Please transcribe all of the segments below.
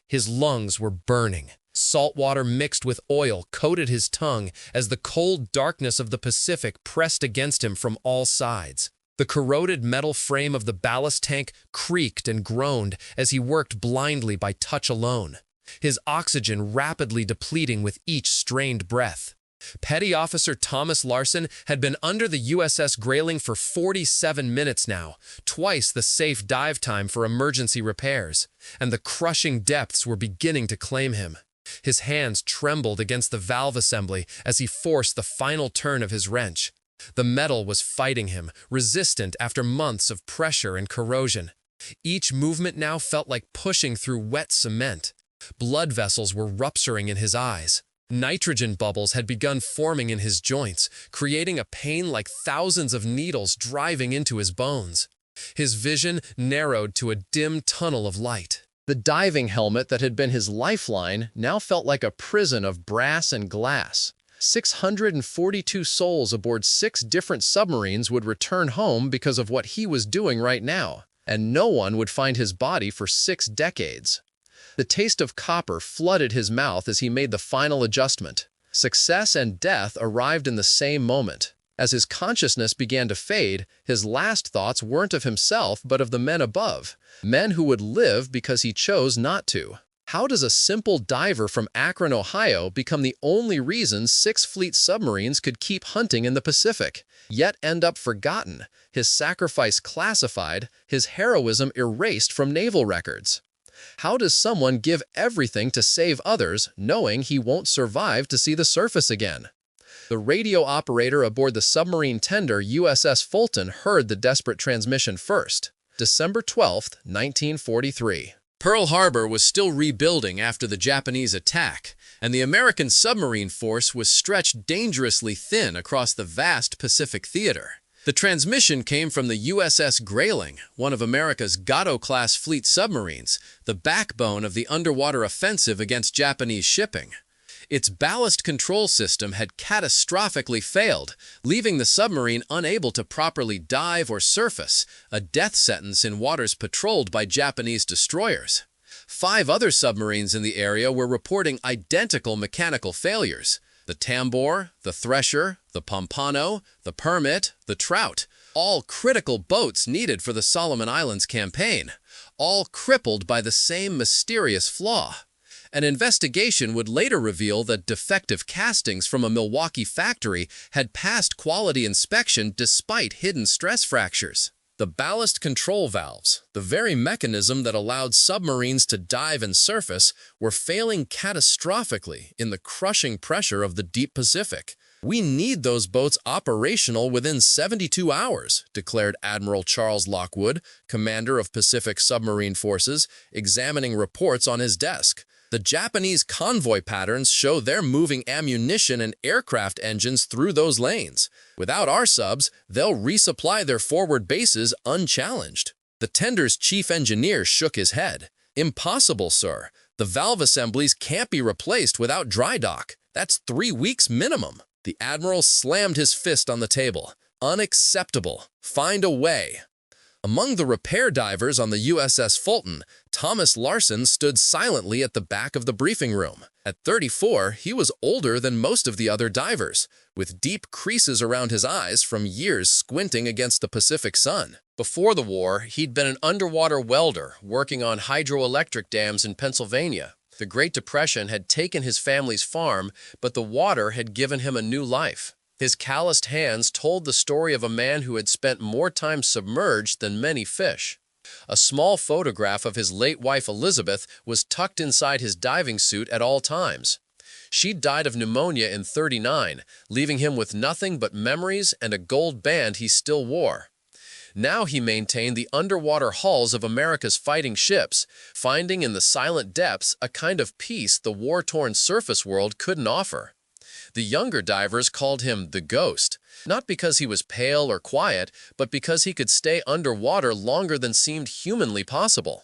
His lungs were burning. Salt water mixed with oil coated his tongue as the cold darkness of the Pacific pressed against him from all sides. The corroded metal frame of the ballast tank creaked and groaned as he worked blindly by touch alone, his oxygen rapidly depleting with each strained breath. Petty Officer Thomas Larson had been under the USS Grayling for 47 minutes now, twice the safe dive time for emergency repairs, and the crushing depths were beginning to claim him. His hands trembled against the valve assembly as he forced the final turn of his wrench. The metal was fighting him, resistant after months of pressure and corrosion. Each movement now felt like pushing through wet cement. Blood vessels were rupturing in his eyes. Nitrogen bubbles had begun forming in his joints, creating a pain like thousands of needles driving into his bones. His vision narrowed to a dim tunnel of light. The diving helmet that had been his lifeline now felt like a prison of brass and glass. 642 souls aboard 6 different submarines would return home because of what he was doing right now, and no one would find his body for 6 decades. The taste of copper flooded his mouth as he made the final adjustment. Success and death arrived in the same moment. As his consciousness began to fade, his last thoughts weren't of himself but of the men above, men who would live because he chose not to. How does a simple diver from Akron, Ohio become the only reason 6 fleet submarines could keep hunting in the Pacific, yet end up forgotten, his sacrifice classified, his heroism erased from naval records? How does someone give everything to save others, knowing he won't survive to see the surface again? The radio operator aboard the submarine tender USS Fulton heard the desperate transmission first. December 12, 1943. Pearl Harbor was still rebuilding after the Japanese attack, and the American submarine force was stretched dangerously thin across the vast Pacific theater. The transmission came from the USS Grayling, one of America's Gato-class fleet submarines, the backbone of the underwater offensive against Japanese shipping. Its ballast control system had catastrophically failed, leaving the submarine unable to properly dive or surface, a death sentence in waters patrolled by Japanese destroyers. 5 other submarines in the area were reporting identical mechanical failures. The Tambor, the Thresher, the Pompano, the Permit, the Trout, all critical boats needed for the Solomon Islands campaign, all crippled by the same mysterious flaw. An investigation would later reveal that defective castings from a Milwaukee factory had passed quality inspection despite hidden stress fractures. The ballast control valves, the very mechanism that allowed submarines to dive and surface, were failing catastrophically in the crushing pressure of the deep Pacific. "We need those boats operational within 72 hours, declared Admiral Charles Lockwood, commander of Pacific Submarine Forces, examining reports on his desk. The Japanese convoy patterns show they're moving ammunition and aircraft engines through those lanes. Without our subs, they'll resupply their forward bases unchallenged." The tender's chief engineer shook his head. "Impossible, sir. The valve assemblies can't be replaced without dry dock. That's 3 weeks minimum." The admiral slammed his fist on the table. "Unacceptable. Find a way." Among the repair divers on the USS Fulton, Thomas Larson stood silently at the back of the briefing room. At 34, he was older than most of the other divers, with deep creases around his eyes from years squinting against the Pacific sun. Before the war, he'd been an underwater welder working on hydroelectric dams in Pennsylvania. The Great Depression had taken his family's farm, but the water had given him a new life. His calloused hands told the story of a man who had spent more time submerged than many fish. A small photograph of his late wife Elizabeth was tucked inside his diving suit at all times. She died of pneumonia in '39, leaving him with nothing but memories and a gold band he still wore. Now he maintained the underwater hulls of America's fighting ships, finding in the silent depths a kind of peace the war-torn surface world couldn't offer. The younger divers called him the Ghost, not because he was pale or quiet, but because he could stay underwater longer than seemed humanly possible.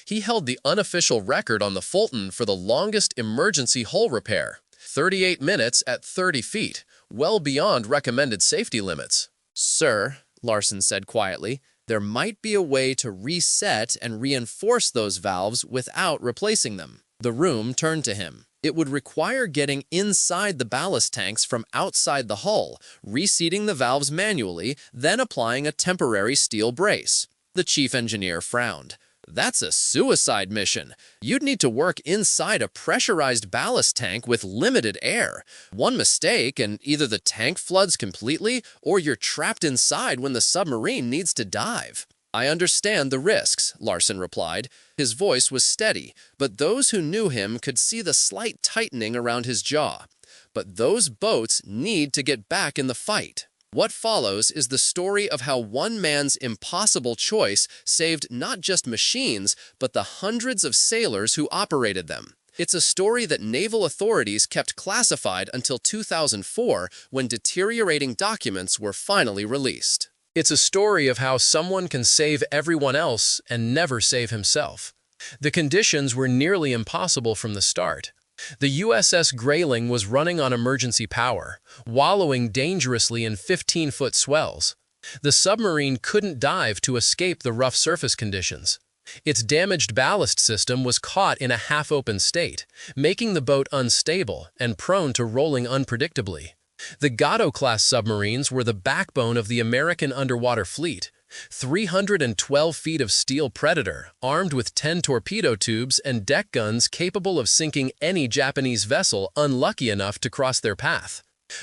He held the unofficial record on the Fulton for the longest emergency hull repair, 38 minutes at 30 feet, well beyond recommended safety limits. "Sir," Larson said quietly, "there might be a way to reset and reinforce those valves without replacing them." The room turned to him. It would require getting inside the ballast tanks from outside the hull, reseating the valves manually, then applying a temporary steel brace. The chief engineer frowned. That's a suicide mission. You'd need to work inside a pressurized ballast tank with limited air. One mistake and either the tank floods completely or you're trapped inside when the submarine needs to dive. I understand the risks, Larson replied. His voice was steady, but those who knew him could see the slight tightening around his jaw. But those boats need to get back in the fight. What follows is the story of how one man's impossible choice saved not just machines, but the hundreds of sailors who operated them. It's a story that naval authorities kept classified until 2004, when deteriorating documents were finally released. It's a story of how someone can save everyone else and never save himself. The conditions were nearly impossible from the start. The USS Grayling was running on emergency power, wallowing dangerously in 15-foot swells. The submarine couldn't dive to escape the rough surface conditions. Its damaged ballast system was caught in a half-open state, making the boat unstable and prone to rolling unpredictably. The Gatto-class submarines were the backbone of the American underwater fleet. 312 feet of steel Predator, armed with 10 torpedo tubes and deck guns capable of sinking any Japanese vessel unlucky enough to cross their path.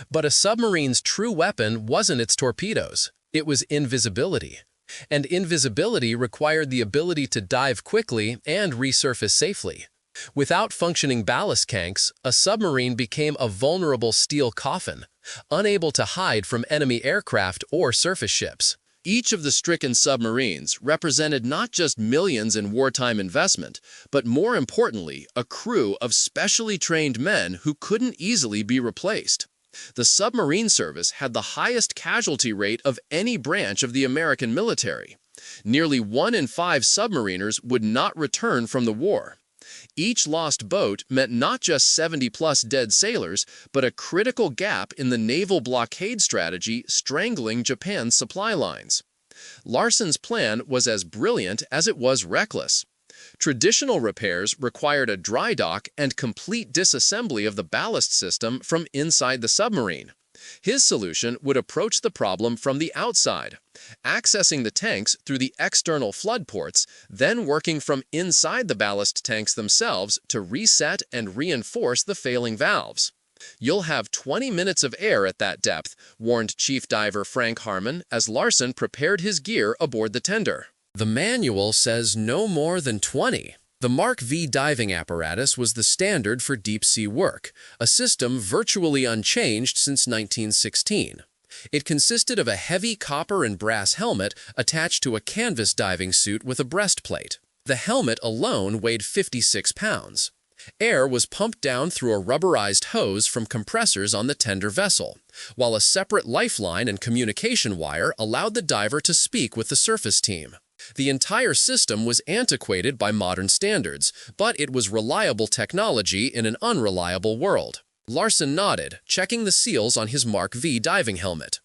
But a submarine's true weapon wasn't its torpedoes. It was invisibility. And invisibility required the ability to dive quickly and resurface safely. Without functioning ballast tanks, a submarine became a vulnerable steel coffin, unable to hide from enemy aircraft or surface ships. Each of the stricken submarines represented not just millions in wartime investment, but more importantly, a crew of specially trained men who couldn't easily be replaced. The submarine service had the highest casualty rate of any branch of the American military. Nearly 1 in 5 submariners would not return from the war. Each lost boat meant not just 70-plus dead sailors, but a critical gap in the naval blockade strategy strangling Japan's supply lines. Larson's plan was as brilliant as it was reckless. Traditional repairs required a dry dock and complete disassembly of the ballast system from inside the submarine. His solution would approach the problem from the outside, accessing the tanks through the external flood ports, then working from inside the ballast tanks themselves to reset and reinforce the failing valves. "You'll have 20 minutes of air at that depth," warned Chief Diver Frank Harmon as Larson prepared his gear aboard the tender. The manual says no more than 20. The Mark V diving apparatus was the standard for deep-sea work, a system virtually unchanged since 1916. It consisted of a heavy copper and brass helmet attached to a canvas diving suit with a breastplate. The helmet alone weighed 56 pounds. Air was pumped down through a rubberized hose from compressors on the tender vessel, while a separate lifeline and communication wire allowed the diver to speak with the surface team. The entire system was antiquated by modern standards, but it was reliable technology in an unreliable world. Larson nodded, checking the seals on his Mark V diving helmet.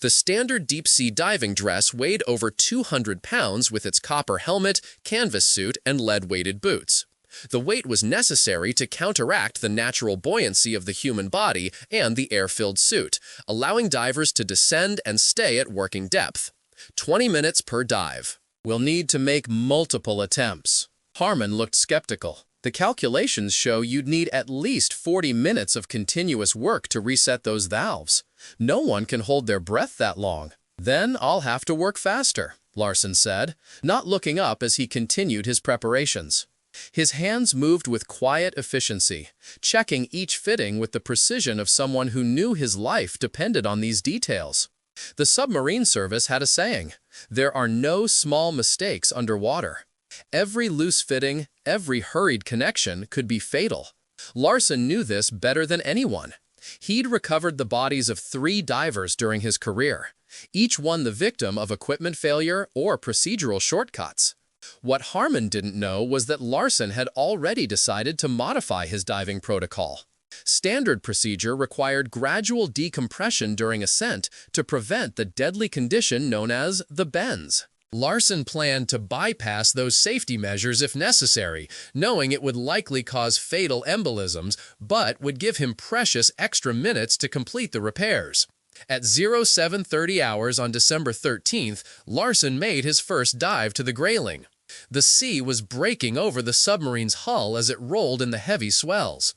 The standard deep-sea diving dress weighed over 200 pounds with its copper helmet, canvas suit, and lead-weighted boots. The weight was necessary to counteract the natural buoyancy of the human body and the air-filled suit, allowing divers to descend and stay at working depth. 20 minutes per dive. "We'll need to make multiple attempts." Harmon looked skeptical. "The calculations show you'd need at least 40 minutes of continuous work to reset those valves. No one can hold their breath that long." "Then I'll have to work faster," Larson said, not looking up as he continued his preparations. His hands moved with quiet efficiency, checking each fitting with the precision of someone who knew his life depended on these details. The submarine service had a saying, "There are no small mistakes underwater." Every loose fitting, every hurried connection could be fatal. Larson knew this better than anyone. He'd recovered the bodies of 3 divers during his career, each one the victim of equipment failure or procedural shortcuts. What Harmon didn't know was that Larson had already decided to modify his diving protocol. Standard procedure required gradual decompression during ascent to prevent the deadly condition known as the bends. Larson planned to bypass those safety measures if necessary, knowing it would likely cause fatal embolisms, but would give him precious extra minutes to complete the repairs. At 0730 hours on December 13th, Larson made his first dive to the grayling. The sea was breaking over the submarine's hull as it rolled in the heavy swells.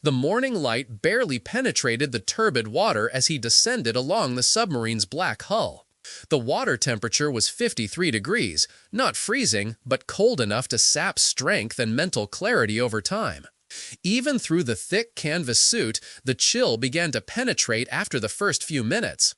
The morning light barely penetrated the turbid water as he descended along the submarine's black hull. The water temperature was 53 degrees, not freezing, but cold enough to sap strength and mental clarity over time. Even through the thick canvas suit, the chill began to penetrate after the first few minutes.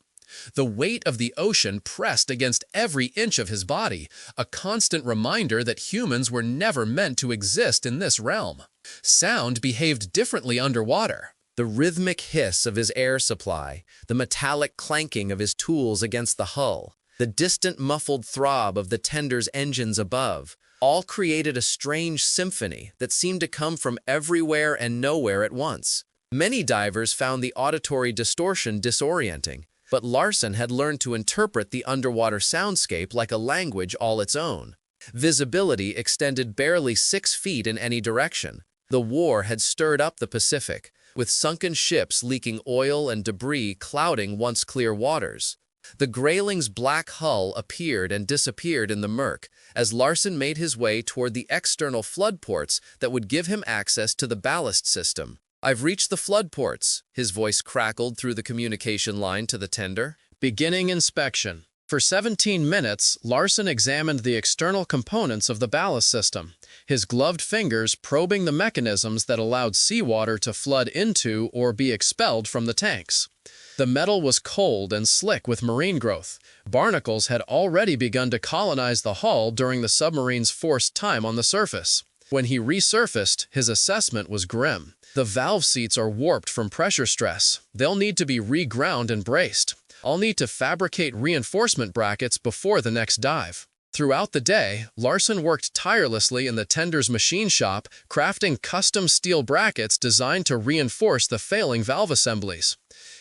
The weight of the ocean pressed against every inch of his body, a constant reminder that humans were never meant to exist in this realm. Sound behaved differently underwater. The rhythmic hiss of his air supply, the metallic clanking of his tools against the hull, the distant muffled throb of the tender's engines above, all created a strange symphony that seemed to come from everywhere and nowhere at once. Many divers found the auditory distortion disorienting, but Larson had learned to interpret the underwater soundscape like a language all its own. Visibility extended barely 6 feet in any direction. The war had stirred up the Pacific, with sunken ships leaking oil and debris clouding once clear waters. The grayling's black hull appeared and disappeared in the murk as Larson made his way toward the external flood ports that would give him access to the ballast system. "I've reached the flood ports," his voice crackled through the communication line to the tender. Beginning inspection. For 17 minutes, Larson examined the external components of the ballast system, his gloved fingers probing the mechanisms that allowed seawater to flood into or be expelled from the tanks. The metal was cold and slick with marine growth. Barnacles had already begun to colonize the hull during the submarine's forced time on the surface. When he resurfaced, his assessment was grim. The valve seats are warped from pressure stress. They'll need to be reground and braced. I'll need to fabricate reinforcement brackets before the next dive. Throughout the day, Larson worked tirelessly in the tender's machine shop, crafting custom steel brackets designed to reinforce the failing valve assemblies.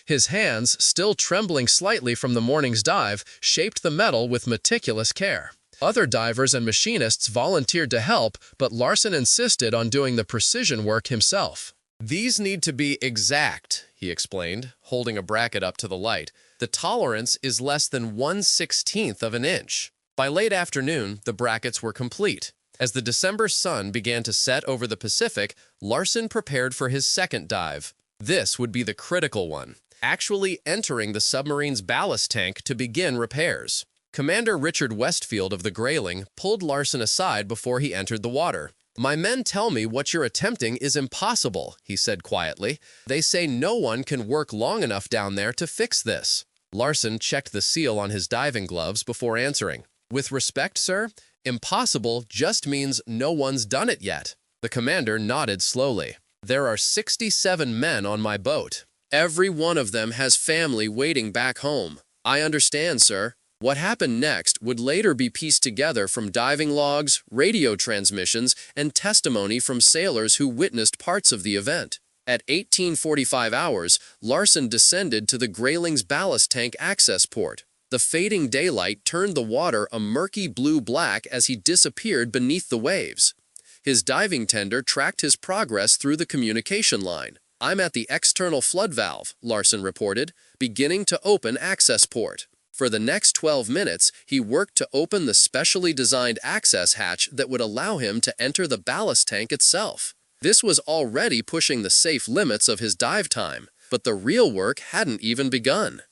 His hands, still trembling slightly from the morning's dive, shaped the metal with meticulous care. Other divers and machinists volunteered to help, but Larson insisted on doing the precision work himself. "These need to be exact," he explained, holding a bracket up to the light. "The tolerance is less than 1/16 of an inch." By late afternoon, the brackets were complete. As the December sun began to set over the Pacific, Larson prepared for his second dive. This would be the critical one, actually entering the submarine's ballast tank to begin repairs. Commander Richard Westfield of the Grayling pulled Larson aside before he entered the water. "My men tell me what you're attempting is impossible," he said quietly. "They say no one can work long enough down there to fix this." Larson checked the seal on his diving gloves before answering. "With respect, sir, impossible just means no one's done it yet." The commander nodded slowly. "There are 67 men on my boat. Every one of them has family waiting back home." "I understand, sir." What happened next would later be pieced together from diving logs, radio transmissions, and testimony from sailors who witnessed parts of the event. At 1845 hours, Larson descended to the Grayling's ballast tank access port. The fading daylight turned the water a murky blue-black as he disappeared beneath the waves. His diving tender tracked his progress through the communication line. "I'm at the external flood valve," Larson reported, beginning to open access port. For the next 12 minutes, he worked to open the specially designed access hatch that would allow him to enter the ballast tank itself. This was already pushing the safe limits of his dive time, but the real work hadn't even begun.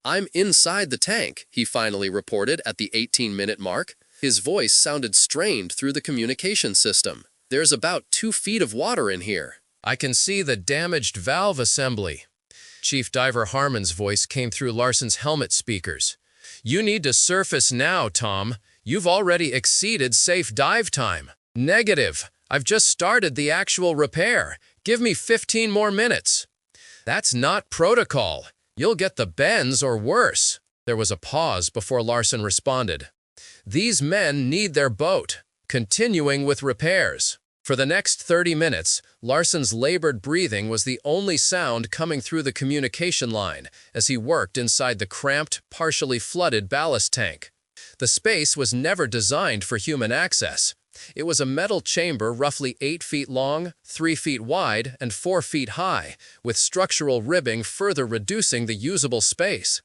"I'm inside the tank," he finally reported at the 18-minute mark. His voice sounded strained through the communication system. "There's about 2 feet of water in here." "I can see the damaged valve assembly." Chief Diver Harmon's voice came through Larson's helmet speakers. "You need to surface now, Tom. You've already exceeded safe dive time." "Negative. I've just started the actual repair. Give me 15 more minutes." "That's not protocol. You'll get the bends or worse." There was a pause before Larson responded. "These men need their boat." Continuing with repairs. For the next 30 minutes, Larson's labored breathing was the only sound coming through the communication line as he worked inside the cramped, partially flooded ballast tank. The space was never designed for human access. It was a metal chamber roughly 8 feet long, 3 feet wide, and 4 feet high, with structural ribbing further reducing the usable space.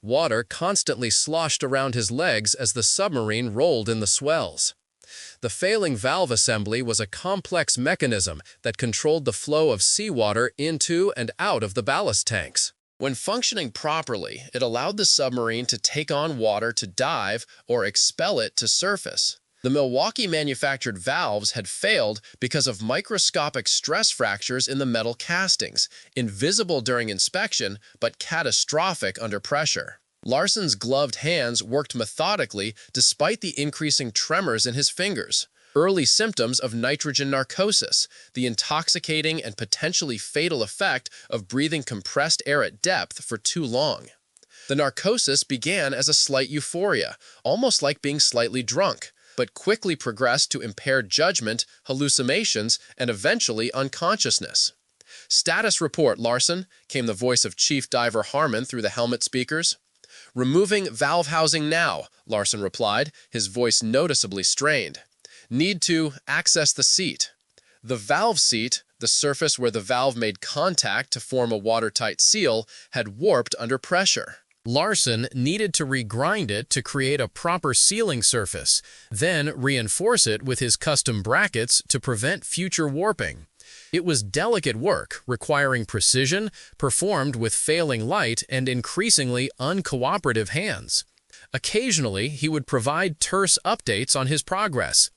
Water constantly sloshed around his legs as the submarine rolled in the swells. The failing valve assembly was a complex mechanism that controlled the flow of seawater into and out of the ballast tanks. When functioning properly, it allowed the submarine to take on water to dive or expel it to surface. The Milwaukee-manufactured valves had failed because of microscopic stress fractures in the metal castings, invisible during inspection but catastrophic under pressure. Larson's gloved hands worked methodically despite the increasing tremors in his fingers. Early symptoms of nitrogen narcosis, the intoxicating and potentially fatal effect of breathing compressed air at depth for too long. The narcosis began as a slight euphoria, almost like being slightly drunk, but quickly progressed to impaired judgment, hallucinations, and eventually unconsciousness. "Status report, Larson," came the voice of Chief Diver Harmon through the helmet speakers. "Removing valve housing now," Larson replied, his voice noticeably strained. "Need to access the seat." The valve seat, the surface where the valve made contact to form a watertight seal, had warped under pressure. Larson needed to regrind it to create a proper sealing surface, then reinforce it with his custom brackets to prevent future warping. It was delicate work, requiring precision, performed with failing light and increasingly uncooperative hands. Occasionally, he would provide terse updates on his progress.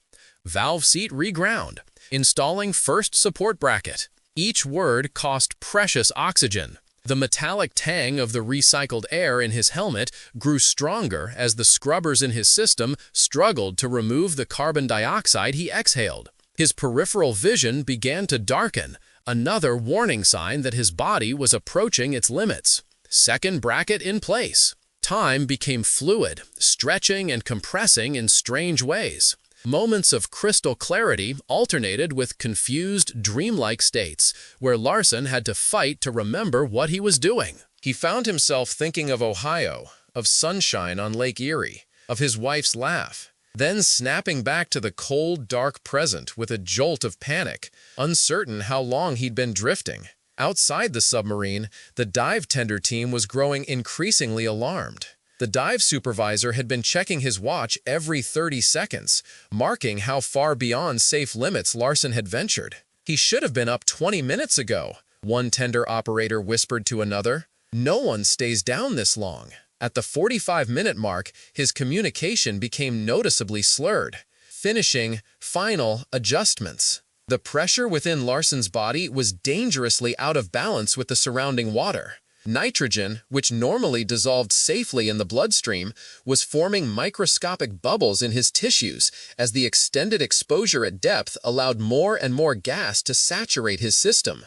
Valve seat reground. Installing first support bracket. Each word cost precious oxygen. The metallic tang of the recycled air in his helmet grew stronger as the scrubbers in his system struggled to remove the carbon dioxide he exhaled. His peripheral vision began to darken, another warning sign that his body was approaching its limits. Second bracket in place. Time became fluid, stretching and compressing in strange ways. Moments of crystal clarity alternated with confused, dreamlike states, where Larson had to fight to remember what he was doing. He found himself thinking of Ohio, of sunshine on Lake Erie, of his wife's laugh, then snapping back to the cold, dark present with a jolt of panic, uncertain how long he'd been drifting. Outside the submarine, the dive tender team was growing increasingly alarmed. The dive supervisor had been checking his watch every 30 seconds, marking how far beyond safe limits Larson had ventured. "He should have been up 20 minutes ago," one tender operator whispered to another. "No one stays down this long." At the 45-minute mark, his communication became noticeably slurred. Finishing, final adjustments. The pressure within Larson's body was dangerously out of balance with the surrounding water. Nitrogen, which normally dissolved safely in the bloodstream, was forming microscopic bubbles in his tissues as the extended exposure at depth allowed more and more gas to saturate his system.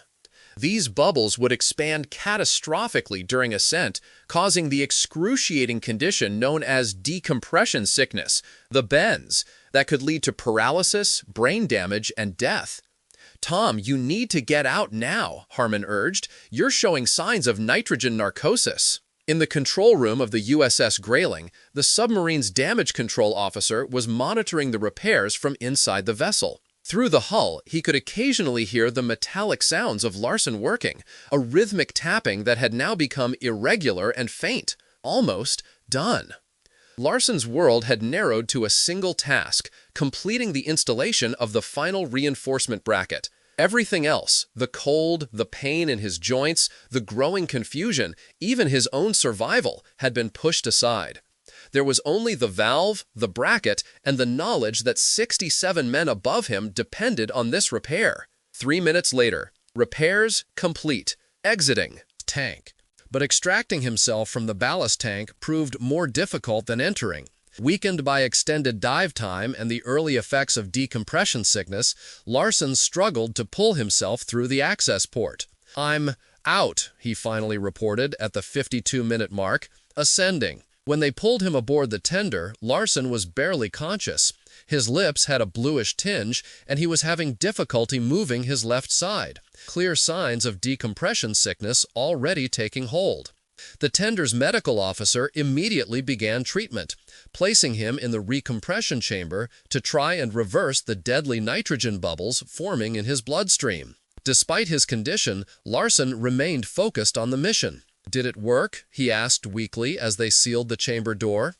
These bubbles would expand catastrophically during ascent, causing the excruciating condition known as decompression sickness, the bends, that could lead to paralysis, brain damage, and death. "Tom, you need to get out now," Harmon urged. "You're showing signs of nitrogen narcosis." In the control room of the USS Grayling, the submarine's damage control officer was monitoring the repairs from inside the vessel. Through the hull, he could occasionally hear the metallic sounds of Larson working, a rhythmic tapping that had now become irregular and faint, almost done. Larson's world had narrowed to a single task, completing the installation of the final reinforcement bracket. Everything else, the cold, the pain in his joints, the growing confusion, even his own survival, had been pushed aside. There was only the valve, the bracket, and the knowledge that 67 men above him depended on this repair. 3 minutes later, repairs complete, exiting tank. But extracting himself from the ballast tank proved more difficult than entering. Weakened by extended dive time and the early effects of decompression sickness, Larson struggled to pull himself through the access port. "I'm out," he finally reported at the 52-minute mark, ascending. When they pulled him aboard the tender, Larson was barely conscious. His lips had a bluish tinge, and he was having difficulty moving his left side. Clear signs of decompression sickness already taking hold. The tender's medical officer immediately began treatment, placing him in the recompression chamber to try and reverse the deadly nitrogen bubbles forming in his bloodstream. Despite his condition, Larsen remained focused on the mission. "Did it work?" he asked weakly as they sealed the chamber door.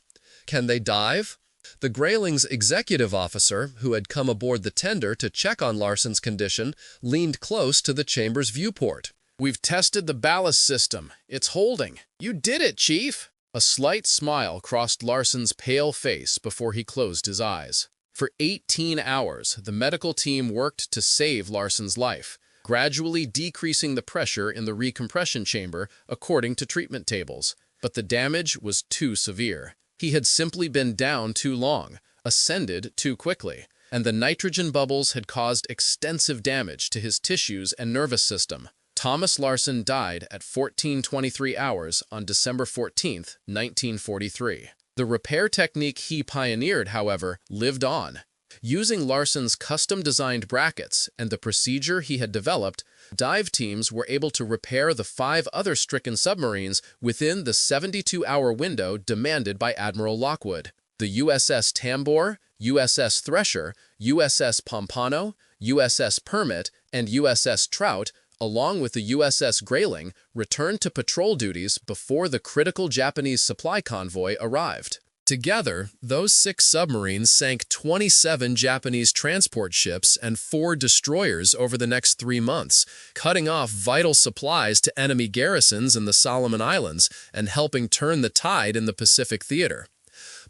"Can they dive?" The Grayling's executive officer, who had come aboard the tender to check on Larsen's condition, leaned close to the chamber's viewport. "We've tested the ballast system. It's holding. You did it, Chief!" A slight smile crossed Larsen's pale face before he closed his eyes. For 18 hours, the medical team worked to save Larsen's life, gradually decreasing the pressure in the recompression chamber according to treatment tables. But the damage was too severe. He had simply been down too long, ascended too quickly, and the nitrogen bubbles had caused extensive damage to his tissues and nervous system. Thomas Larsen died at 14:23 hours on December 14, 1943. The repair technique he pioneered, however, lived on. Using Larsen's custom-designed brackets and the procedure he had developed, dive teams were able to repair the 5 other stricken submarines within the 72-hour window demanded by Admiral Lockwood. The USS Tambor, USS Thresher, USS Pompano, USS Permit, and USS Trout, along with the USS Grayling, returned to patrol duties before the critical Japanese supply convoy arrived. Together, those 6 submarines sank 27 Japanese transport ships and 4 destroyers over the next 3 months, cutting off vital supplies to enemy garrisons in the Solomon Islands and helping turn the tide in the Pacific theater.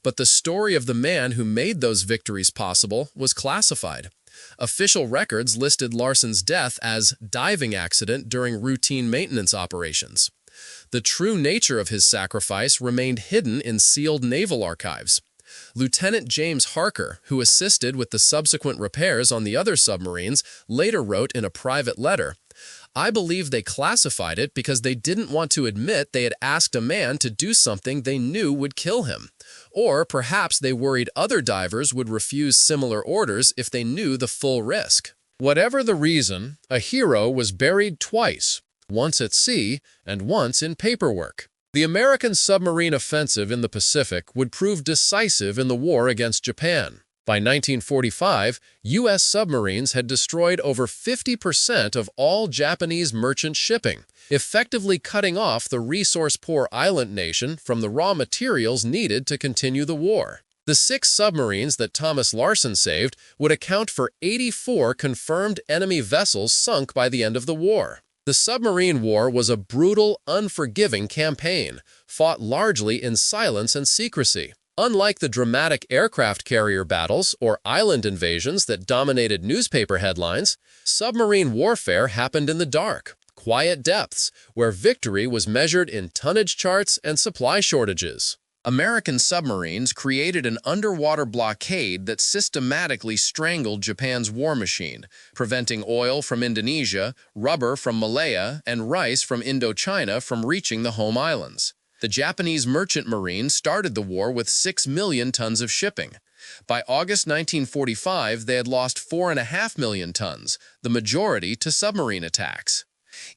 But the story of the man who made those victories possible was classified. Official records listed Larsen's death as diving accident during routine maintenance operations. The true nature of his sacrifice remained hidden in sealed naval archives. Lieutenant James Harker, who assisted with the subsequent repairs on the other submarines, later wrote in a private letter, "I believe they classified it because they didn't want to admit they had asked a man to do something they knew would kill him. Or perhaps they worried other divers would refuse similar orders if they knew the full risk." Whatever the reason, a hero was buried twice, once at sea and once in paperwork. The American submarine offensive in the Pacific would prove decisive in the war against Japan. By 1945, U.S. submarines had destroyed over 50% of all Japanese merchant shipping, effectively cutting off the resource-poor island nation from the raw materials needed to continue the war. The 6 submarines that Thomas Larsen saved would account for 84 confirmed enemy vessels sunk by the end of the war. The submarine war was a brutal, unforgiving campaign, fought largely in silence and secrecy. Unlike the dramatic aircraft carrier battles or island invasions that dominated newspaper headlines, submarine warfare happened in the dark, quiet depths, where victory was measured in tonnage charts and supply shortages. American submarines created an underwater blockade that systematically strangled Japan's war machine, preventing oil from Indonesia, rubber from Malaya, and rice from Indochina from reaching the home islands. The Japanese merchant marine started the war with 6 million tons of shipping. By August 1945, they had lost 4.5 million tons, the majority to submarine attacks.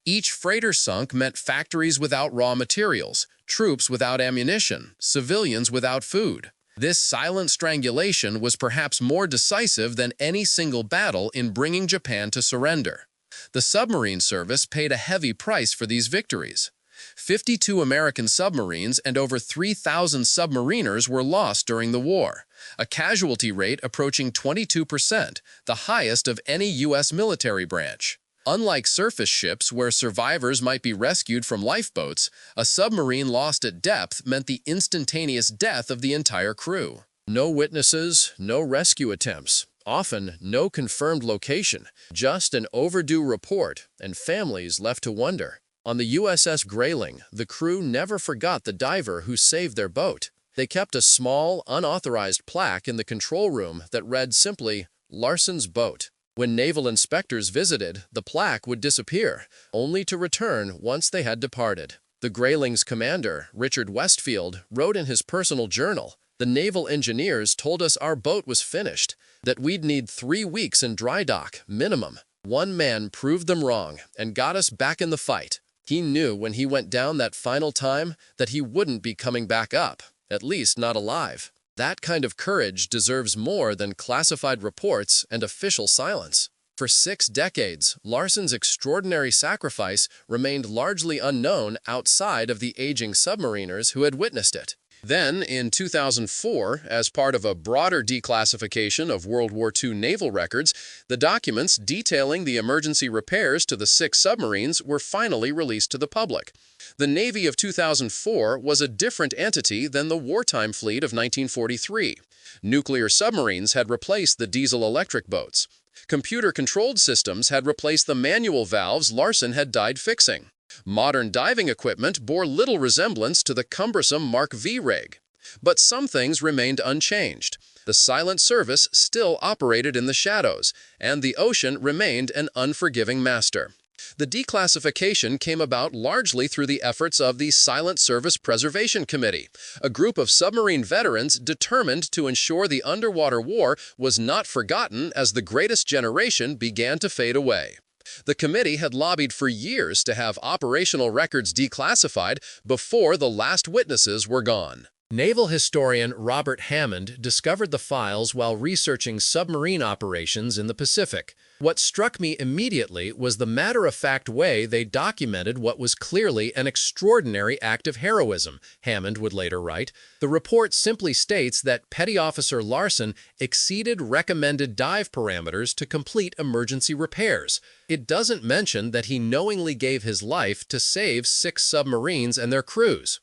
Each freighter sunk meant factories without raw materials, troops without ammunition, civilians without food. This silent strangulation was perhaps more decisive than any single battle in bringing Japan to surrender. The submarine service paid a heavy price for these victories. 52 American submarines and over 3,000 submariners were lost during the war, a casualty rate approaching 22%, the highest of any U.S. military branch. Unlike surface ships where survivors might be rescued from lifeboats, a submarine lost at depth meant the instantaneous death of the entire crew. No witnesses, no rescue attempts, often no confirmed location, just an overdue report, and families left to wonder. On the USS Grayling, the crew never forgot the diver who saved their boat. They kept a small, unauthorized plaque in the control room that read simply, "Larsen's boat." When naval inspectors visited, the plaque would disappear, only to return once they had departed. The Grayling's commander, Richard Westfield, wrote in his personal journal, "The naval engineers told us our boat was finished, that we'd need 3 weeks in dry dock, minimum. One man proved them wrong and got us back in the fight. He knew when he went down that final time that he wouldn't be coming back up, at least not alive. That kind of courage deserves more than classified reports and official silence. For 6 decades, Larson's extraordinary sacrifice remained largely unknown outside of the aging submariners who had witnessed it. Then, in 2004, as part of a broader declassification of World War II naval records, the documents detailing the emergency repairs to the 6 submarines were finally released to the public. The Navy of 2004 was a different entity than the wartime fleet of 1943. Nuclear submarines had replaced the diesel-electric boats. Computer-controlled systems had replaced the manual valves Larson had died fixing. Modern diving equipment bore little resemblance to the cumbersome Mark V rig. But some things remained unchanged. The silent service still operated in the shadows, and the ocean remained an unforgiving master. The declassification came about largely through the efforts of the Silent Service Preservation Committee, a group of submarine veterans determined to ensure the underwater war was not forgotten as the greatest generation began to fade away. The committee had lobbied for years to have operational records declassified before the last witnesses were gone. Naval historian Robert Hammond discovered the files while researching submarine operations in the Pacific. What struck me immediately was the matter-of-fact way they documented what was clearly an extraordinary act of heroism, Hammond would later write. The report simply states that Petty Officer Larson exceeded recommended dive parameters to complete emergency repairs. It doesn't mention that he knowingly gave his life to save 6 submarines and their crews.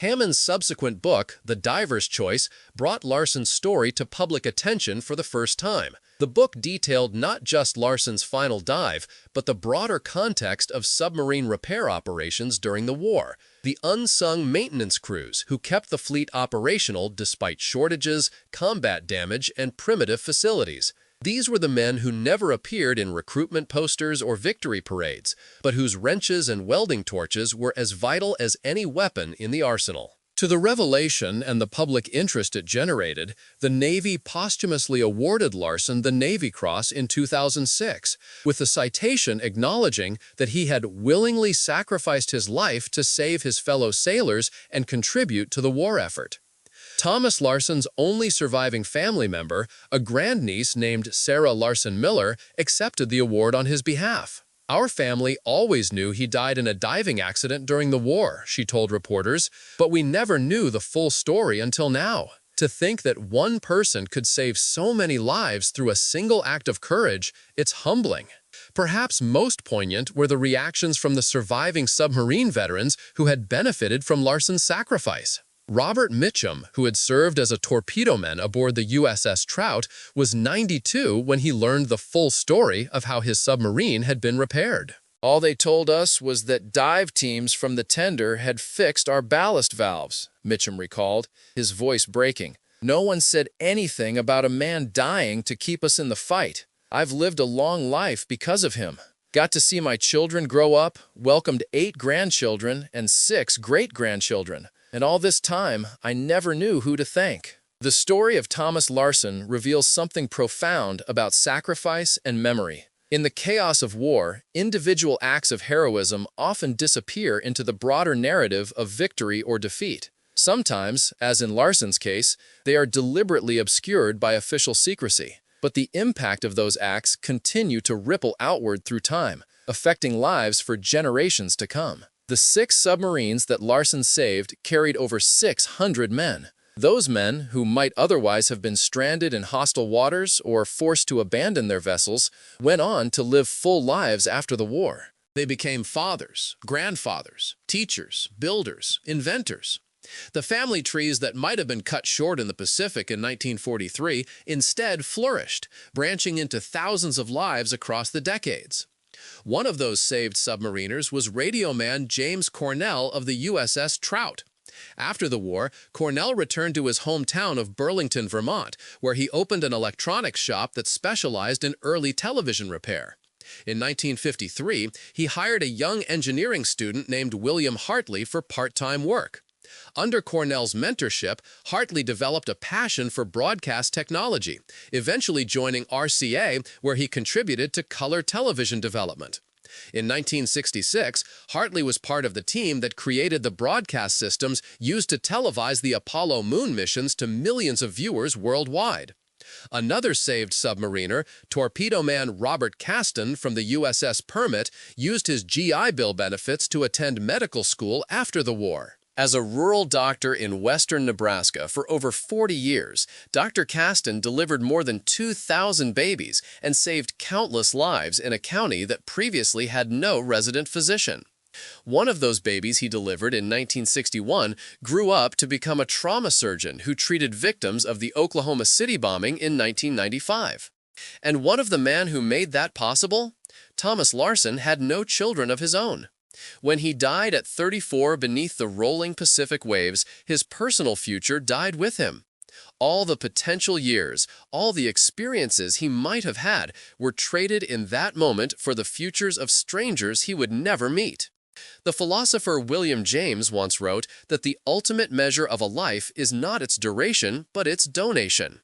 Hammond's subsequent book, The Diver's Choice, brought Larson's story to public attention for the first time. The book detailed not just Larson's final dive, but the broader context of submarine repair operations during the war. The unsung maintenance crews who kept the fleet operational despite shortages, combat damage, and primitive facilities. These were the men who never appeared in recruitment posters or victory parades, but whose wrenches and welding torches were as vital as any weapon in the arsenal. To the revelation and the public interest it generated, the Navy posthumously awarded Larson the Navy Cross in 2006, with the citation acknowledging that he had willingly sacrificed his life to save his fellow sailors and contribute to the war effort. Thomas Larson's only surviving family member, a grandniece named Sarah Larson Miller, accepted the award on his behalf. "Our family always knew he died in a diving accident during the war," she told reporters, "but we never knew the full story until now. To think that one person could save so many lives through a single act of courage, it's humbling." Perhaps most poignant were the reactions from the surviving submarine veterans who had benefited from Larson's sacrifice. Robert Mitchum, who had served as a torpedoman aboard the USS Trout, was 92 when he learned the full story of how his submarine had been repaired. "All they told us was that dive teams from the tender had fixed our ballast valves," Mitchum recalled, his voice breaking. "No one said anything about a man dying to keep us in the fight. I've lived a long life because of him. Got to see my children grow up, welcomed 8 grandchildren and 6 great-grandchildren. And all this time, I never knew who to thank." The story of Thomas Larson reveals something profound about sacrifice and memory. In the chaos of war, individual acts of heroism often disappear into the broader narrative of victory or defeat. Sometimes, as in Larson's case, they are deliberately obscured by official secrecy. But the impact of those acts continue to ripple outward through time, affecting lives for generations to come. The 6 submarines that Larson saved carried over 600 men. Those men, who might otherwise have been stranded in hostile waters or forced to abandon their vessels, went on to live full lives after the war. They became fathers, grandfathers, teachers, builders, inventors. The family trees that might have been cut short in the Pacific in 1943 instead flourished, branching into thousands of lives across the decades. One of those saved submariners was radioman James Cornell of the USS Trout. After the war, Cornell returned to his hometown of Burlington, Vermont, where he opened an electronics shop that specialized in early television repair. In 1953, he hired a young engineering student named William Hartley for part-time work. Under Cornell's mentorship, Hartley developed a passion for broadcast technology, eventually joining RCA, where he contributed to color television development. In 1966, Hartley was part of the team that created the broadcast systems used to televise the Apollo moon missions to millions of viewers worldwide. Another saved submariner, torpedo man Robert Caston from the USS Permit, used his GI Bill benefits to attend medical school after the war. As a rural doctor in western Nebraska for over 40 years, Dr. Caston delivered more than 2,000 babies and saved countless lives in a county that previously had no resident physician. One of those babies he delivered in 1961 grew up to become a trauma surgeon who treated victims of the Oklahoma City bombing in 1995. And what of the man who made that possible? Thomas Larson had no children of his own. When he died at 34 beneath the rolling Pacific waves, his personal future died with him. All the potential years, all the experiences he might have had, were traded in that moment for the futures of strangers he would never meet. The philosopher William James once wrote that the ultimate measure of a life is not its duration, but its donation.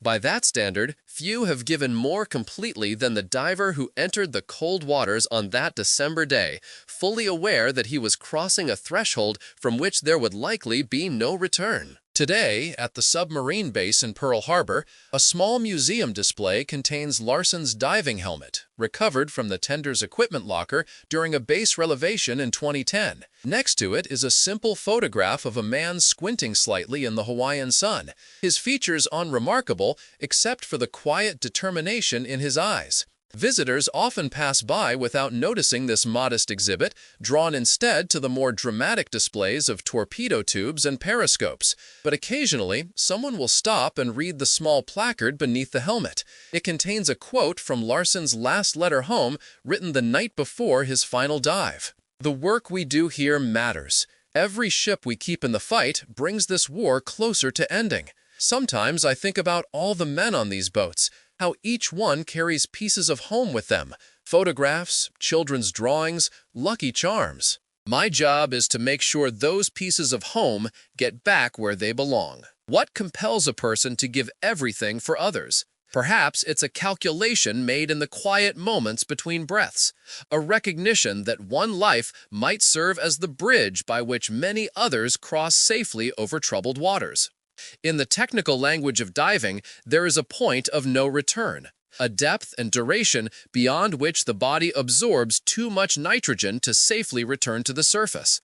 By that standard, few have given more completely than the diver who entered the cold waters on that December day, fully aware that he was crossing a threshold from which there would likely be no return. Today, at the submarine base in Pearl Harbor, a small museum display contains Larson's diving helmet, recovered from the tender's equipment locker during a base renovation in 2010. Next to it is a simple photograph of a man squinting slightly in the Hawaiian sun, his features unremarkable except for the quiet determination in his eyes. Visitors often pass by without noticing this modest exhibit, drawn instead to the more dramatic displays of torpedo tubes and periscopes. But occasionally, someone will stop and read the small placard beneath the helmet. It contains a quote from Larson's last letter home, written the night before his final dive. "The work we do here matters. Every ship we keep in the fight brings this war closer to ending. Sometimes I think about all the men on these boats, how each one carries pieces of home with them, photographs, children's drawings, lucky charms. My job is to make sure those pieces of home get back where they belong." What compels a person to give everything for others? Perhaps it's a calculation made in the quiet moments between breaths, a recognition that one life might serve as the bridge by which many others cross safely over troubled waters. In the technical language of diving, there is a point of no return, a depth and duration beyond which the body absorbs too much nitrogen to safely return to the surface.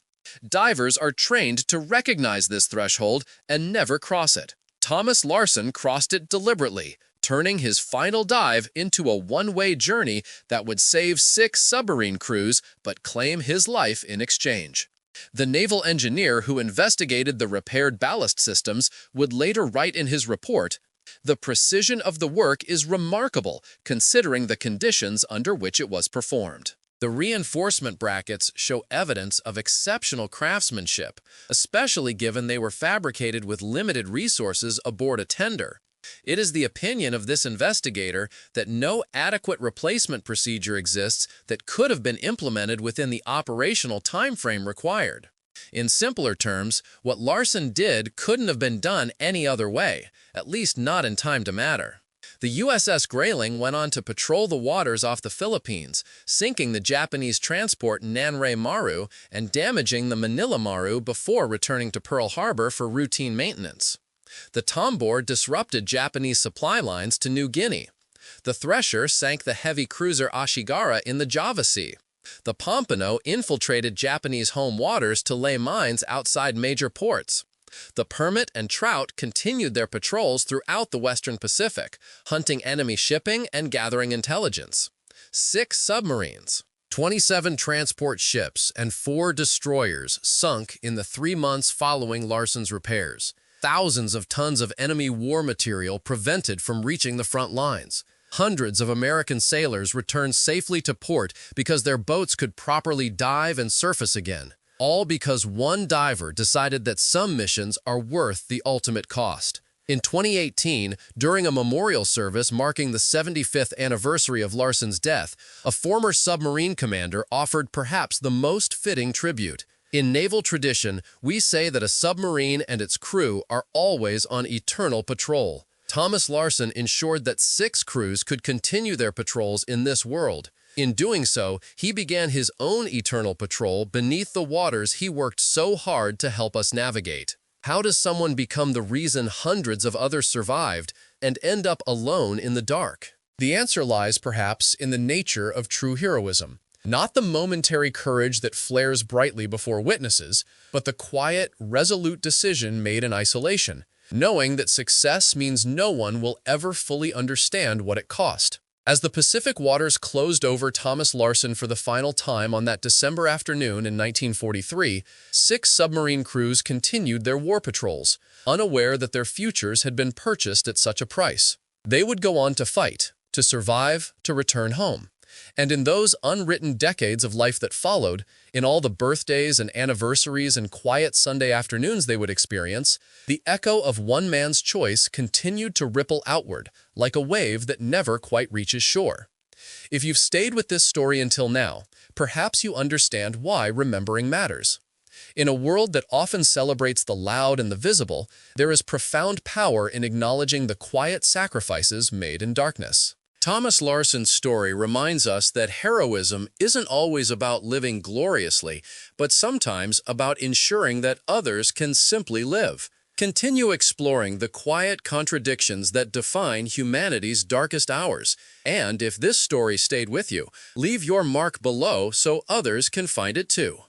Divers are trained to recognize this threshold and never cross it. Thomas Larson crossed it deliberately, turning his final dive into a one-way journey that would save 6 submarine crews but claim his life in exchange. The naval engineer who investigated the repaired ballast systems would later write in his report, "The precision of the work is remarkable considering the conditions under which it was performed." The reinforcement brackets show evidence of exceptional craftsmanship, especially given they were fabricated with limited resources aboard a tender. It is the opinion of this investigator that no adequate replacement procedure exists that could have been implemented within the operational time frame required. In simpler terms, what Larson did couldn't have been done any other way, at least not in time to matter. The USS Grayling went on to patrol the waters off the Philippines, sinking the Japanese transport Nanrei Maru and damaging the Manila Maru before returning to Pearl Harbor for routine maintenance. The Tombor disrupted Japanese supply lines to New Guinea. The Thresher sank the heavy cruiser Ashigara in the Java Sea. The Pompano infiltrated Japanese home waters to lay mines outside major ports. The Permit and Trout continued their patrols throughout the Western Pacific, hunting enemy shipping and gathering intelligence. 6 submarines, 27 transport ships, and 4 destroyers sunk in the 3 months following Larson's repairs. Thousands of tons of enemy war material prevented from reaching the front lines. Hundreds of American sailors returned safely to port because their boats could properly dive and surface again. All because one diver decided that some missions are worth the ultimate cost. In 2018, during a memorial service marking the 75th anniversary of Larson's death, a former submarine commander offered perhaps the most fitting tribute. In naval tradition, we say that a submarine and its crew are always on eternal patrol. Thomas Larson ensured that 6 crews could continue their patrols in this world. In doing so, he began his own eternal patrol beneath the waters he worked so hard to help us navigate. How does someone become the reason hundreds of others survived and end up alone in the dark? The answer lies, perhaps, in the nature of true heroism. Not the momentary courage that flares brightly before witnesses, but the quiet, resolute decision made in isolation, knowing that success means no one will ever fully understand what it cost. As the Pacific waters closed over Thomas Larsen for the final time on that December afternoon in 1943, 6 submarine crews continued their war patrols, unaware that their futures had been purchased at such a price. They would go on to fight, to survive, to return home. And in those unwritten decades of life that followed, in all the birthdays and anniversaries and quiet Sunday afternoons they would experience, the echo of one man's choice continued to ripple outward, like a wave that never quite reaches shore. If you've stayed with this story until now, perhaps you understand why remembering matters. In a world that often celebrates the loud and the visible, there is profound power in acknowledging the quiet sacrifices made in darkness. Thomas Larsen's story reminds us that heroism isn't always about living gloriously, but sometimes about ensuring that others can simply live. Continue exploring the quiet contradictions that define humanity's darkest hours. And if this story stayed with you, leave your mark below so others can find it too.